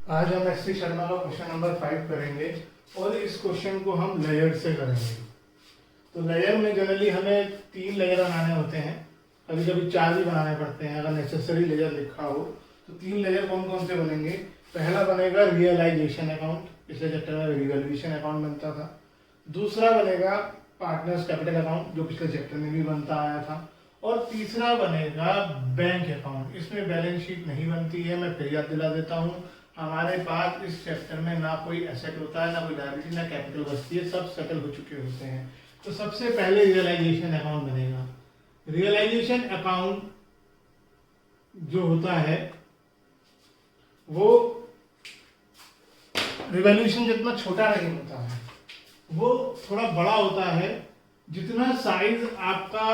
आज हम S C Sharma का क्वेश्चन नंबर 5 करेंगे और इस क्वेश्चन को हम लेयर से करेंगे। तो लेयर में जनरली हमें 3 लेयर बनाने होते हैं, कभी कभी 4 भी बनाने पड़ते हैं अगर नेसेसरी लेयर लिखा हो। तो 3 लेयर कौन कौन से बनेंगे? पहला बनेगा रियलाइजेशन अकाउंट, पिछले चैप्टर में रिवैल्यूएशन अकाउंट बनता था। दूसरा बनेगा पार्टनर्स कैपिटल अकाउंट, जो पिछले चैप्टर में भी बनता आया था। और तीसरा बनेगा बैंक अकाउंट। इसमें बैलेंस शीट नहीं बनती है, मैं फिर याद दिला देता हूँ। हमारे पास इस चैप्टर में ना कोई एसेट होता है, ना कोई लायबिलिटी, ना कैपिटल बचती है, सब सेटल हो चुके होते हैं। तो सबसे पहले रियलाइजेशन अकाउंट बनेगा। रियलाइजेशन अकाउंट जो होता है वो रिवैल्यूएशन जितना छोटा नहीं होता है, वो थोड़ा बड़ा होता है। जितना साइज आपका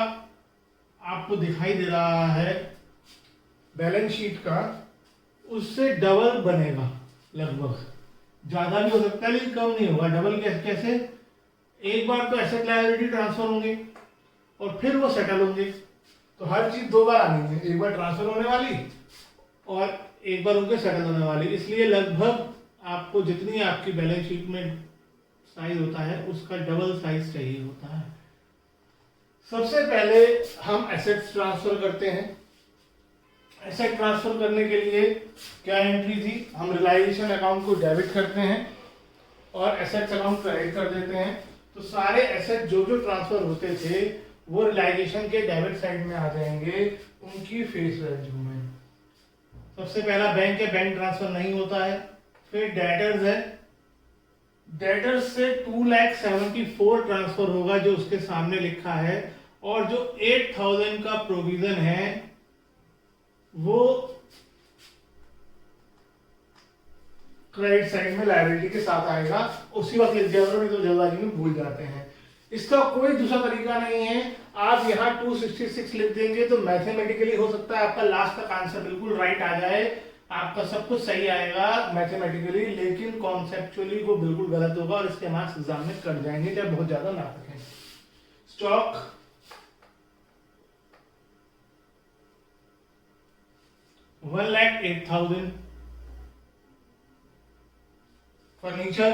आपको दिखाई दे रहा है बैलेंस शीट का, उससे डबल बनेगा लगभग। ज्यादा भी हो सकता है लेकिन कम नहीं होगा। डबल कैसे? एक बार तो एसेट लायबिलिटी ट्रांसफर होंगे और फिर वो सेटल होंगे। तो हर चीज 2 बार आनी है, एक बार ट्रांसफर होने वाली और एक बार उनके सेटल होने वाली। इसलिए लगभग आपको जितनी आपकी बैलेंस शीट में साइज होता है उसका डबल साइज चाहिए होता है। सबसे पहले हम एसेट्स ट्रांसफर करते हैं। एसेट ट्रांसफर करने के लिए क्या एंट्री थी? हम रियलाइजेशन अकाउंट को डेबिट करते हैं और एसेट्स अकाउंट क्रेडिट कर देते हैं। तो सारे एसेट जो जो ट्रांसफर होते थे वो रियलाइजेशन के डेबिट साइड में आ जाएंगे उनकी फेस वैल्यू में। सबसे पहला बैंक है, बैंक ट्रांसफर नहीं होता है। फिर डेटर्स है, डेटर्स से 2,74,000 ट्रांसफर होगा जो उसके सामने लिखा है। और जो 8,000 का प्रोविजन है वो क्रेडिट साइड में लायबिलिटी के साथ आएगा। उसी वक्त लिख दिया करो, नहीं तो जल्दबाजी में भूल जाते हैं। इसका कोई दूसरा तरीका नहीं है। आप यहाँ 266 लिख देंगे तो मैथमेटिकली हो सकता है आपका लास्ट तक आंसर बिल्कुल राइट आ जाए, आपका सब कुछ सही आएगा मैथमेटिकली, लेकिन कॉन्सेप्चुअली वो बिल्कुल गलत होगा और इसके मार्क्स एग्जाम में कट जाएंगे चाहे बहुत ज्यादा ना रखें। स्टॉक 1,08,000। फर्नीचर,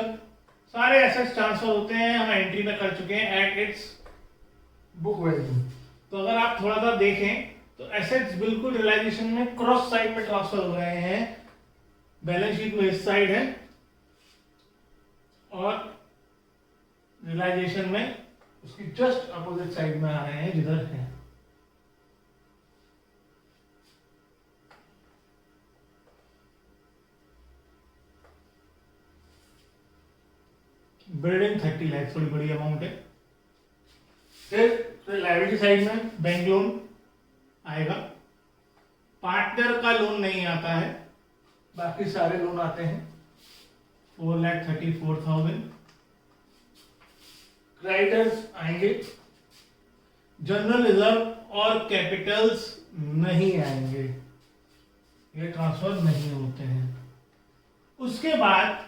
सारे एसेट्स ट्रांसफर होते हैं, हम एंट्री में कर चुके हैं एट इट्स बुक वैल्यू। तो अगर आप थोड़ा सा देखें तो एसेट्स बिल्कुल रियलाइजेशन में क्रॉस साइड में ट्रांसफर हो रहे हैं। बैलेंस शीट में इस साइड है और रियलाइजेशन में उसकी जस्ट अपोजिट साइड में आ रहे हैं जिधर है। बिल्डिंग 30 लाख, थोड़ी बड़ी अमाउंट है। फिर लायबिलिटी साइड में बैंक लोन आएगा। पार्टनर का लोन नहीं आता है, बाकी सारे लोन आते हैं। 4,34,000। क्रेडिटर्स आएंगे। जनरल रिजर्व और कैपिटल्स नहीं आएंगे, ये ट्रांसफर नहीं होते हैं। उसके बाद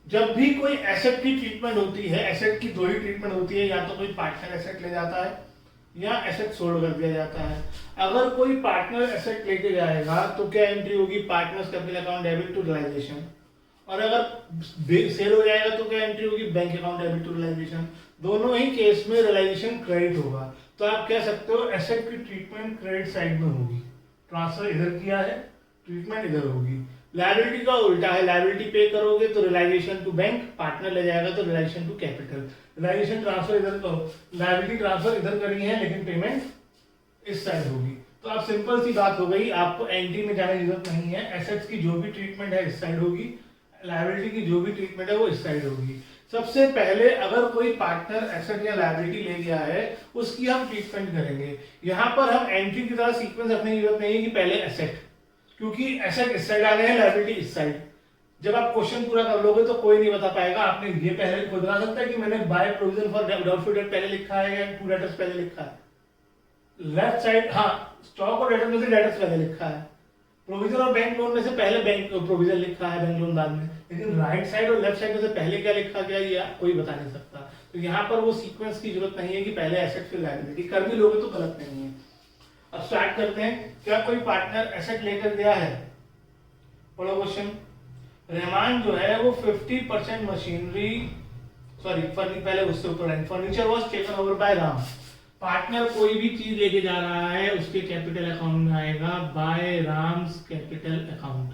जब भी कोई एसेट की ट्रीटमेंट होती है, एसेट की 2 ही ट्रीटमेंट होती है, या तो कोई पार्टनर एसेट ले जाता है या एसेट सोल्ड कर दिया जाता है। अगर कोई पार्टनर एसेट लेके जाएगा तो क्या एंट्री होगी? Partners capital account debit to realisation. और अगर सेल हो जाएगा तो क्या एंट्री होगी? Bank account debit to realisation. दोनों ही केस में रियलाइजेशन क्रेडिट होगा। तो आप कह सकते हो एसेट की ट्रीटमेंट क्रेडिट साइड में होगी। ट्रांसफर इधर किया है, ट्रीटमेंट इधर होगी। लायबिलिटी का उल्टा है, लायबिलिटी पे करोगे तो रियलाइजेशन टू बैंक, पार्टनर ले जाएगा तो realisation to capital. Realisation transfer इधर करो, लायबिलिटी ट्रांसफर इधर करी है लेकिन पेमेंट इस साइड होगी। तो अब सिंपल सी बात हो गई, आपको एंट्री में जाने की जरूरत नहीं है। एसेट्स की जो भी ट्रीटमेंट है इस साइड होगी, लायबिलिटी की जो भी ट्रीटमेंट है वो इस साइड होगी। सबसे पहले अगर कोई पार्टनर एसेट या लायबिलिटी ले गया है उसकी हम ट्रीटमेंट करेंगे। यहाँ पर हम एंट्री की तरह सीक्वेंस रखने की जरूरत नहीं है कि पहले एसेट, क्योंकि एसेट इस साइड आ गए हैं, लायबिलिटी इस साइड। जब आप क्वेश्चन पूरा कर लोगे तो कोई नहीं बता पाएगा। आपने ये पहले खुद बता सकता है कि मैंने by provision for doubtful debt पहले लिखा है या टू डेटर्स पहले लिखा है। लेफ्ट साइड, हाँ, स्टॉक और डेटर में से डेटर्स पहले लिखा है। प्रोविजन और बैंक लोन में से पहले बैंक प्रोविजन लिखा है, बैंक लोन बाद में। लेकिन राइट साइड और लेफ्ट साइड में से पहले क्या लिखा गया ये कोई बता नहीं सकता। तो यहाँ पर वो सीक्वेंस की जरूरत नहीं है कि पहले एसेट फिर लायबिलिटी। कर भी लोगे तो गलत नहीं है। अब स्टार्ट करते हैं। क्या कोई पार्टनर एसेट लेकर गया है? पढ़ो क्वेश्चन। रहमान जो है वो 50% मशीनरी, सॉरी पहले उससे ऊपर furniture was taken over by Ram. Partner कोई भी चीज लेके जा रहा है उसके कैपिटल अकाउंट में आएगा by Ram's capital account.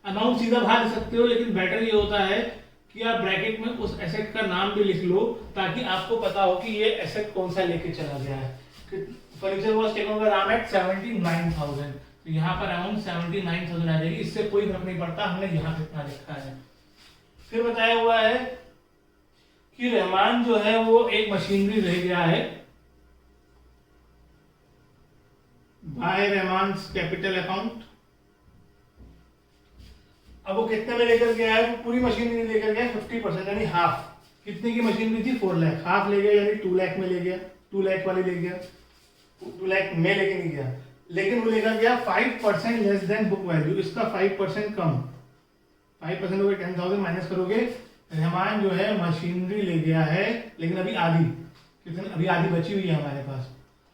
Amount सीधा बाहर लिख सकते हो, लेकिन बेटर ये होता है कि आप ब्रैकेट में उस एसेट का नाम भी लिख लो ताकि आपको पता हो कि ये एसेट कौन सा लेके चला गया है। Furniture was taken over Ram at 79,000, तो यहाँ पर अमाउंट 79,000 आ जाएगी। इससे कोई फर्क नहीं पड़ता हमने यहाँ कितना लिखा है। फिर बताया हुआ है कि रहमान जो है वो एक मशीनरी रह गया है बाय रहमान कैपिटल अकाउंट। अब वो कितने में लेकर गया है? पूरी मशीनरी लेकर गया 50% यानी हाफ। कितने की मशीनरी थी? 4 लाख। हाफ ले गया यानी 2 लाख में ले गया, 2 लाख वाली ले गया, 2 लाख में लेके नहीं गया, लेकिन वो लेकर गया 5% लेस देन बुक वैल्यू। इसका 5% कम, 5% हो गया 10,000 माइनस करोगे। रहमान जो है मशीनरी ले गया है, लेकिन अभी आधी, कितनी अभी आधी बची हुई है हमारे पास,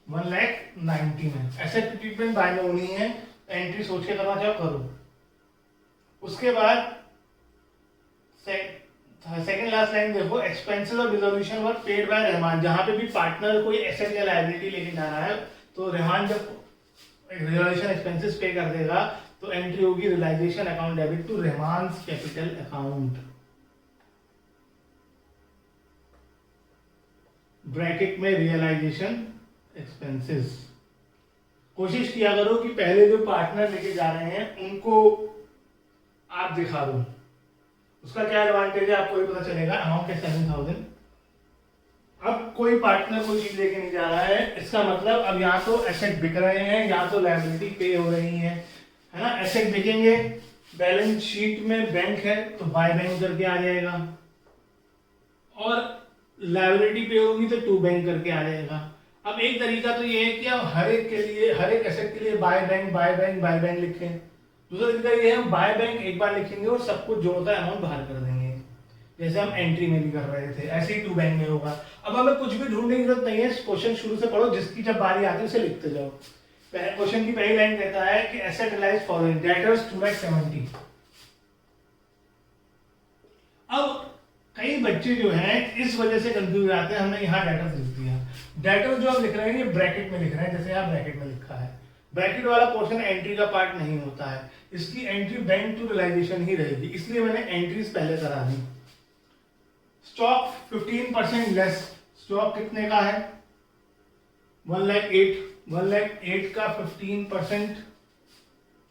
1,90,000 में। एसेट ट्रीटमेंट बाय में होनी है, एंट्री सोच के करना चाहो करो। उसके बाद सेकंड लास्ट लाइन देखो, expenses of resolution were paid by Rahman. जहां पे भी पार्टनर कोई एसेट या लायबिलिटी लेके जा रहा है तो रहमान जब रिजोल्यूशन एक्सपेंसेस पे कर देगा तो एंट्री होगी realisation account debit to Rahman capital account. Bracket में रियलाइजेशन एक्सपेंसेस। कोशिश किया करो कि पहले जो पार्टनर लेके जा रहे हैं उनको आप दिखा दो। उसका क्या एडवांटेज है आपको भी पता चलेगा। अमाउंट है 7,000। अब कोई पार्टनर कोई चीज लेके नहीं जा रहा है, इसका मतलब अब या तो एसेट बिक रहे हैं या तो लायबिलिटी पे हो रही है ना। एसेट बिकेंगे, बैलेंस शीट में बैंक है तो बाय बैंक करके आ जाएगा, और लायबिलिटी पे होगी तो टू बैंक करके आ जाएगा। अब एक तरीका तो ये है कि आप हर एक के लिए, हर एक एसेट के लिए by bank by bank by bank लिखें। दूसरा तरीका ये है हम बाय बैंक एक बार लिखेंगे और सब कुछ जोड़कर अमाउंट बाहर कर देंगे, जैसे हम एंट्री में भी कर रहे थे, ऐसे ही टू बैंक में होगा। अब हमें कुछ भी ढूंढने की जरूरत नहीं है, क्वेश्चन शुरू से पढ़ो, जिसकी जब बारी आती है उसे लिखते जाओ। क्वेश्चन की पहली लाइन कहता है कि एसेट रियलाइज फॉलोइंग, डेटर्स 2,70,000। अब कई बच्चे जो हैं इस वजह से कंफ्यूज आते हैं, हमने यहाँ डेटर्स लिख दिया। डेटर्स जो आप लिख रहे हैं ये ब्रैकेट में लिख रहे हैं, जैसे यहाँ ब्रैकेट में लिखा है। ब्रैकेट वाला पोर्शन एंट्री का पार्ट नहीं होता है, इसकी एंट्री बैंक टू रियलाइजेशन ही रहेगी, इसलिए मैंने एंट्रीज पहले करा दी। Stock 15% less. स्टॉक कितने का है? 1,08,000। 1,08,000 का 15%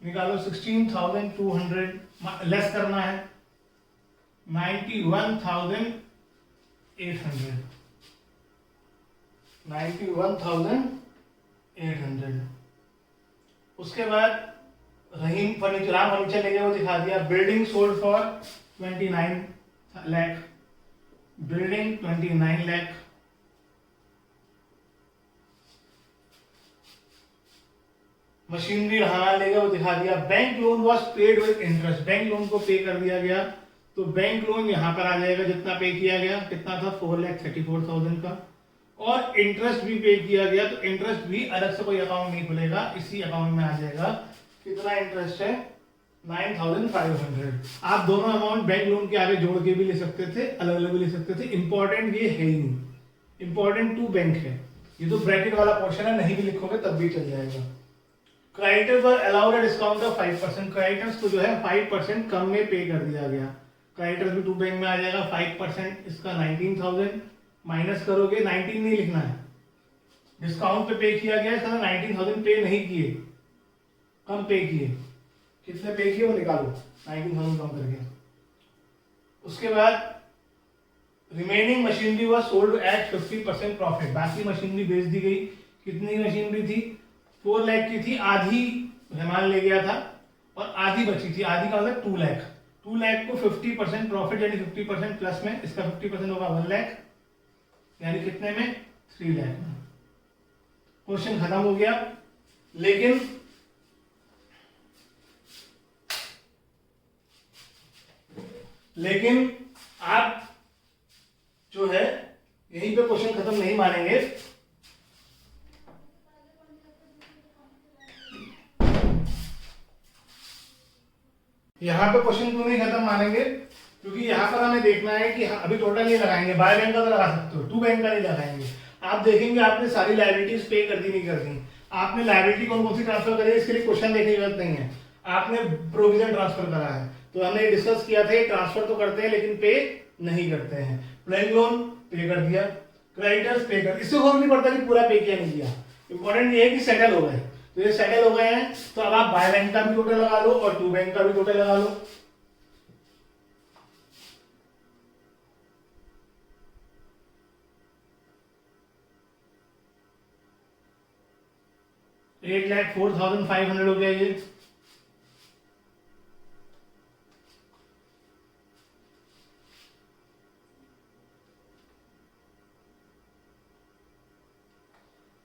निकालो, 16,200 लेस करना है 91,800। 91,800। उसके बाद रहीम फर्नीचर, राम फर्नीचर लेके वो दिखा दिया। Building sold for 29 lakh. Building 29 lakh. Machinery Rahman लेगा वो दिखा दिया। Bank loan was paid with interest. Bank loan को पे कर दिया गया, तो बैंक लोन यहां पर आ जाएगा जितना पे किया गया, कितना था 4,34,000 का, और इंटरेस्ट भी पे किया गया, तो इंटरेस्ट भी अलग से कोई अकाउंट नहीं खुलेगा, इसी अकाउंट में आ जाएगा। कितना इंटरेस्ट है? 9,500। आप दोनों अमाउंट बैंक लोन के आगे जोड़ के भी ले सकते थे, अलग अलग भी ले सकते थे, इंपॉर्टेंट ये है ही नहीं। इंपॉर्टेंट टू बैंक है, ये तो ब्रैकेट वाला पोर्शन है, नहीं भी लिखोगे तब भी चल जाएगा। Creditors were allowed a discount of 5%। Creditors को जो है 5% कम में पे कर दिया गया। क्रेडिटर्स भी टू बैंक में आ जाएगा। 5% इसका 19,000 माइनस करोगे, 19 नहीं लिखना है, डिस्काउंट पे किया गया है, 19,000 पे नहीं किए, कम पे किए। कितने पे किए वो निकालो, 19,000 कम करके। उसके बाद remaining machinery was sold at 50% profit. बाकी मशीनरी बेच दी गई। कितनी मशीनरी थी? 4 लाख की थी, आधी रहमान ले गया था और आधी बची थी। आधी का मतलब 2 लाख। 2 लाख को 50% प्रॉफिट यानी 50% प्लस में, इसका 50% होगा 1 लाख, यानी कितने में? 3 लाख में। क्वेश्चन खत्म हो गया। लेकिन आप जो है यहीं पे क्वेश्चन खत्म नहीं मानेंगे। यहाँ पे क्वेश्चन क्यों नहीं खत्म मानेंगे, क्योंकि यहाँ पर हमें देखना है कि अभी टोटल नहीं लगाएंगे, बाय बैंक का तो लगा सकते हो, टू बैंक का नहीं लगाएंगे। आप देखेंगे आपने सारी लायबिलिटीज पे कर दी नहीं कर दी, आपने लायबिलिटी कौन कौन सी ट्रांसफर करी है इसके लिए क्वेश्चन देखने की जरूरत नहीं है, आपने प्रोविजन ट्रांसफर करा है। तो हमने डिस्कस किया था ट्रांसफर तो करते हैं लेकिन पे नहीं करते हैं। प्लेइंग लोन पे कर दिया, क्रेडिटर्स पे कर, इससे फर्क नहीं पड़ता कि पूरा पे किया नहीं किया, इंपॉर्टेंट ये है कि सेटल हो गए। तो ये सेटल हो गए हैं तो अब आप बाय बैंक का भी टोटल लगा लो और टू बैंक का भी टोटल लगा लो। $8,04,500 हो गया ये।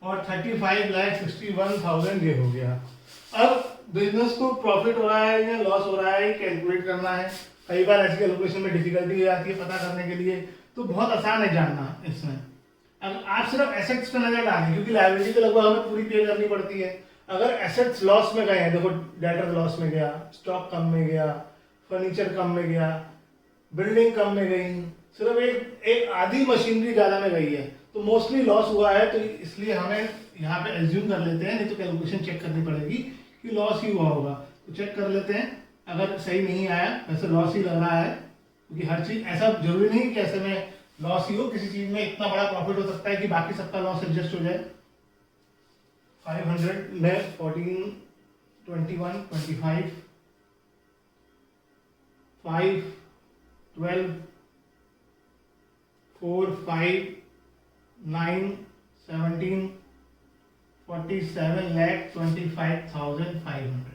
और 35,61,000 ये हो गया। अब बिजनेस को प्रॉफिट हो रहा है या लॉस हो रहा है कैलकुलेट करना है। कई बार ऐसी कैलकुलेशन में डिफिकल्टी हो जाती है पता करने के लिए, तो बहुत आसान है जानना इसमें। अब आप सिर्फ एसेट्स पे नजर डालें क्योंकि लायबिलिटी तो लगभग हमें पूरी पे करनी पड़ती है। अगर एसेट्स लॉस में गए हैं, देखो डेटर लॉस में गया, स्टॉक कम में गया, फर्नीचर कम में गया, बिल्डिंग कम में गई, सिर्फ एक आधी मशीनरी ज्यादा में गई है तो मोस्टली लॉस हुआ है। तो इसलिए हमें यहाँ पे एज्यूम कर लेते हैं, नहीं तो कैलकुलेशन चेक करनी पड़ेगी कि लॉस ही हुआ होगा। तो चेक कर लेते हैं, अगर सही नहीं आया वैसे लॉस ही लग रहा है, क्योंकि हर चीज ऐसा जरूरी नहीं कि ऐसे में लॉस ही हो, किसी चीज में इतना बड़ा प्रॉफिट हो सकता है कि बाकी सबका लॉस एडजस्ट हो जाए। 500 में 14, 21, 25, 5, 12, 4, 5, 9, 17, 47,25,500।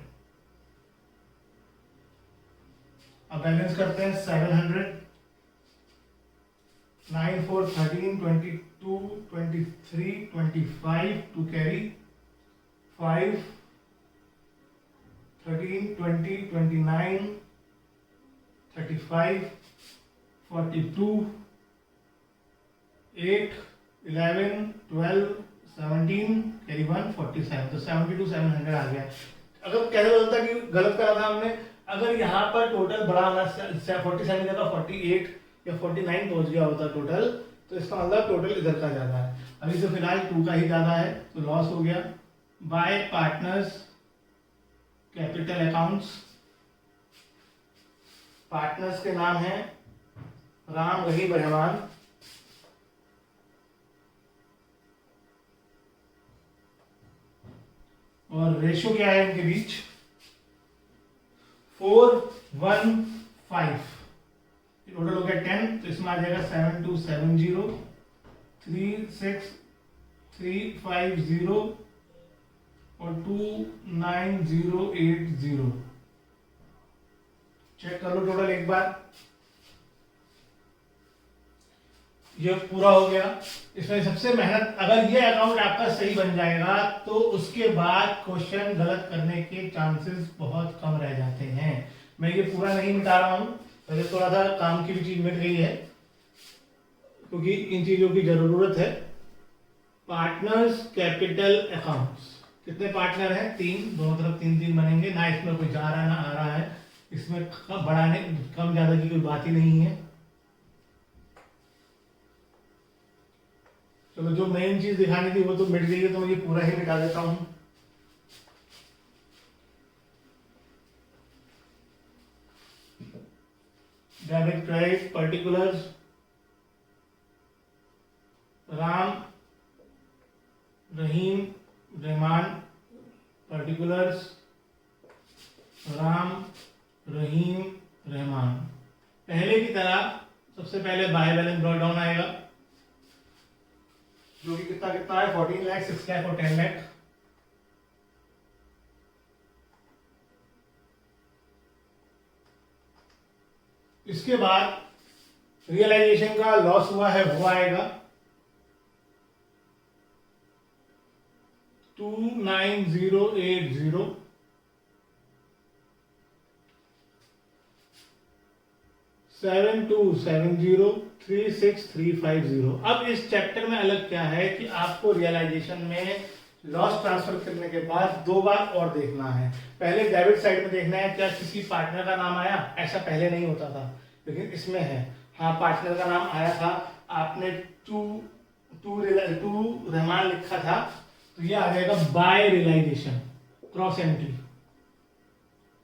अब बैलेंस करते हैं 700, 9, 4, 13, 22, 23, 25 टू कैरी, 5, 13, 20, 29, 35, 42, 8, 11, 12, 17 कैरी 1, 47। तो 72,700 आ गया। अगर कैसे बोलता कि गलत करा था हमने, अगर यहाँ पर टोटल बड़ा वाला 47 का 48 या 49 पहुंच गया होता टोटल, तो इसका मतलब टोटल इधर का ज्यादा है। अभी तो फिलहाल 2 का ही ज्यादा है तो लॉस हो गया। Bye partners capital accounts, partners के नाम है राम रहीम रहमान, और रेशो क्या है इनके बीच 4:1:5, टोटल हो गया 10। तो इसमें आ जाएगा 7270, 36350 और 29080। चेक कर लो टोटल एक बार, ये पूरा हो गया। इसमें सबसे मेहनत, अगर ये अकाउंट आपका सही बन जाएगा तो उसके बाद क्वेश्चन गलत करने के चांसेस बहुत कम रह जाते हैं। मैं ये पूरा नहीं मिटा रहा हूं, पहले थोड़ा सा काम की भी चीज मिट गई है क्योंकि इन चीजों की जरूरत है। पार्टनर्स कैपिटल अकाउंट्स, कितने पार्टनर हैं 3, दोनों तरफ 3-3 बनेंगे ना, इसमें कोई जा रहा है ना आ रहा है, इसमें बढ़ाने कम ज्यादा की कोई बात ही नहीं है। चलो जो मेन चीज दिखानी थी वो तो मिट गई है, तो मैं ये पूरा ही मिटा देता हूं। Debit credit particulars, Ram Rahim Rahman, particulars Ram Rahim Rahman. पहले की तरह सबसे पहले बाय बैलेंस ब्रॉट डाउन आएगा, जो कि कितना कितना है 14 लाख, 6 लाख और 10 लाख। इसके बाद रियलाइजेशन का लॉस हुआ है वो आएगा 29080, 7270, 36350। अब इस चैप्टर में अलग क्या है कि आपको रियलाइजेशन में लॉस ट्रांसफर करने के बाद 2 बार और देखना है। पहले डेबिट साइड में देखना है क्या किसी पार्टनर का नाम आया, ऐसा पहले नहीं होता था लेकिन इसमें है। हाँ, पार्टनर का नाम आया था, आपने टू रहमान लिखा था तो ये आ जाएगा बाय रियलाइजेशन क्रॉस एंट्री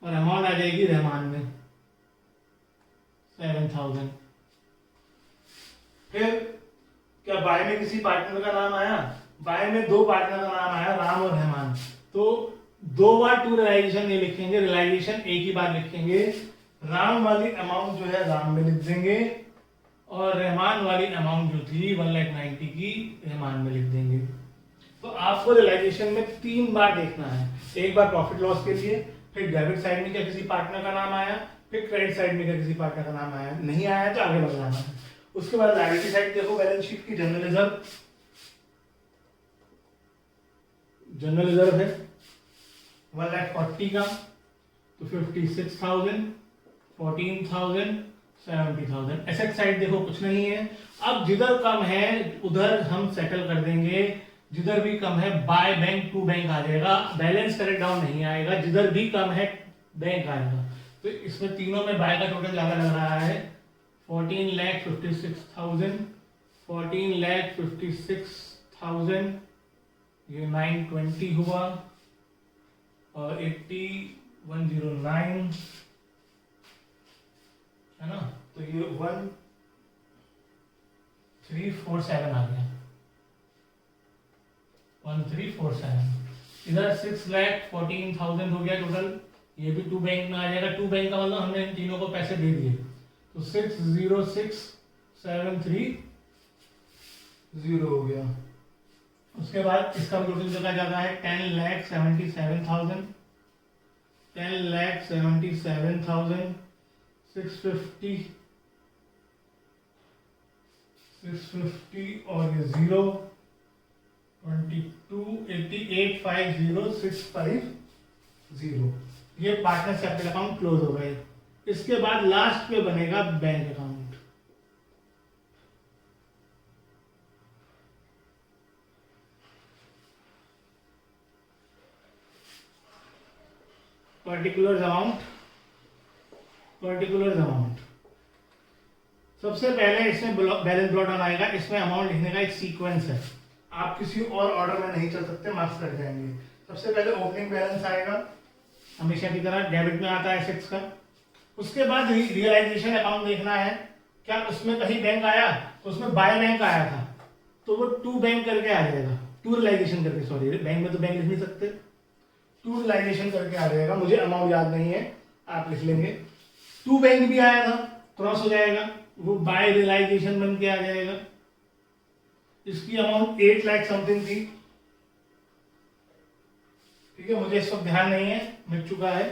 और अमाउंट आ जाएगी रहमान में 7000। फिर क्या बाय में किसी पार्टनर का नाम आया, बाय में 2 पार्टनर का नाम आया, राम और रहमान, तो 2 बार टू रियलाइजेशन नहीं लिखेंगे, रियलाइजेशन एक ही बार लिखेंगे। राम वाली अमाउंट जो है राम में लिख देंगे और रहमान वाली अमाउंट जो थी 1,90,000 की रहमान में लिख देंगे। तो आपको रियलाइजेशन में 3 बार देखना है, एक बार प्रॉफिट लॉस के लिए, फिर डेबिट साइड में क्या किसी पार्टनर का नाम आया, फिर क्रेडिट साइड में क्या किसी पार्टनर का नाम आया, नहीं आया तो आगे बढ़ जाना है। उसके बाद लायबिलिटी साइड देखो, बैलेंस शीट की जनरल रिजर्व है 1,40,000 का, तो 56,000, 14,000, 70,000। एसेट साइड देखो कुछ नहीं है। अब जिधर कम है उधर हम सेटल कर देंगे, जिधर भी कम है बाय बैंक टू बैंक आ जाएगा, बैलेंस करेक्ट डाउन नहीं आएगा, जिधर भी कम है बैंक आएगा। तो इसमें तीनों में बाय का टोटल ज्यादा लग रहा है 14,56,000, 14,56,000, ये 920 हुआ और 80,109 है ना, तो ये 1347 आ गया 1347। इधर 6,14,000 हो गया टोटल, ये भी टू बैंक में आ जाएगा। टू बैंक का मतलब हमने इन तीनों को पैसे दे दिए, तो 606,730 हो गया। उसके बाद इसका टोटल देखा जाता है 10,77,000, 10,77,650 और ये 0 22,88,50,650, ये पार्टनर कैपिटल अकाउंट क्लोज हो गए। इसके बाद लास्ट में बनेगा बैंक अकाउंट। पर्टिकुलर अमाउंट सबसे पहले इसमें बैलेंस ब्लॉट डाउन आएगा। इसमें अमाउंट लिखने का एक सीक्वेंस है, आप किसी और ऑर्डर में नहीं चल सकते, मार्क्स कट जाएंगे। सबसे पहले ओपनिंग बैलेंस आएगा, हमेशा की तरह डेबिट में आता है एसेट्स का। उसके बाद रियलाइजेशन अकाउंट देखना है, क्या उसमें कहीं बैंक आया, तो उसमें बाय बैंक आया था तो वो टू बैंक करके आ जाएगा, टू रियलाइजेशन करके, सॉरी बैंक में तो बैंक लिख नहीं सकते, टू रियलाइजेशन करके आ जाएगा। मुझे अमाउंट याद नहीं है, आप लिख लेंगे। टू बैंक भी आया था, क्रॉस हो जाएगा, वो बाय रियलाइजेशन बन के आ जाएगा। इसकी अमाउंट 8 लाख समथिंग थी, ठीक है, मुझे इस वक्त ध्यान नहीं है, मिट चुका है।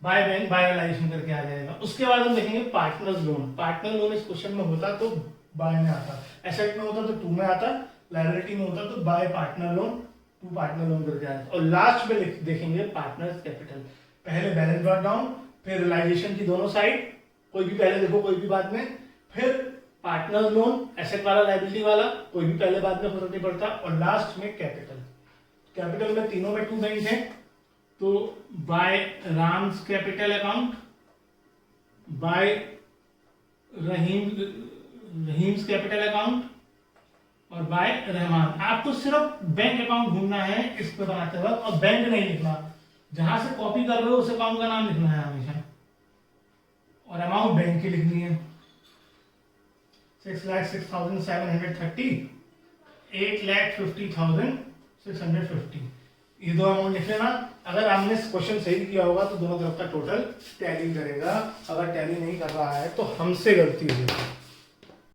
बाय बैंक बाय रियलाइजेशन करके आ जाएगा। उसके बाद हम देखेंगे पार्टनर्स लोन। पार्टनर लोन इस क्वेश्चन में होता तो बाय में आता, एसेट में होता तो टू में आता, लायबिलिटी में होता तो by partner loan, to partner loan करके आता। और लास्ट में देखेंगे पार्टनर्स कैपिटल। पहले बैलेंस ब्रॉट डाउन, फिर रियलाइजेशन की दोनों साइड, कोई भी पहले देखो कोई भी बाद में, फिर पार्टनर लोन, एसेट वाला लायबिलिटी वाला, कोई भी पहले बाद में फर्क नहीं पड़ता, और लास्ट में कैपिटल। कैपिटल में तीनों में टू बैंक है, तो by Ram's capital account, by Rahim's capital account और बाय रहमान। आपको सिर्फ बैंक अकाउंट ढूंढना है इस पे बनाते वक्त, और बैंक नहीं लिखना, जहां से कॉपी कर रहे हो उस अकाउंट का नाम लिखना है हमेशा, और अमाउंट बैंक की लिखनी है। 6,06,730, 8,50,650, ये दो अमाउंट लिख लेना। अगर आपने क्वेश्चन सही किया होगा तो दोनों तरफ का टोटल टैली करेगा, अगर टैली नहीं कर रहा है तो हमसे गलती होगी।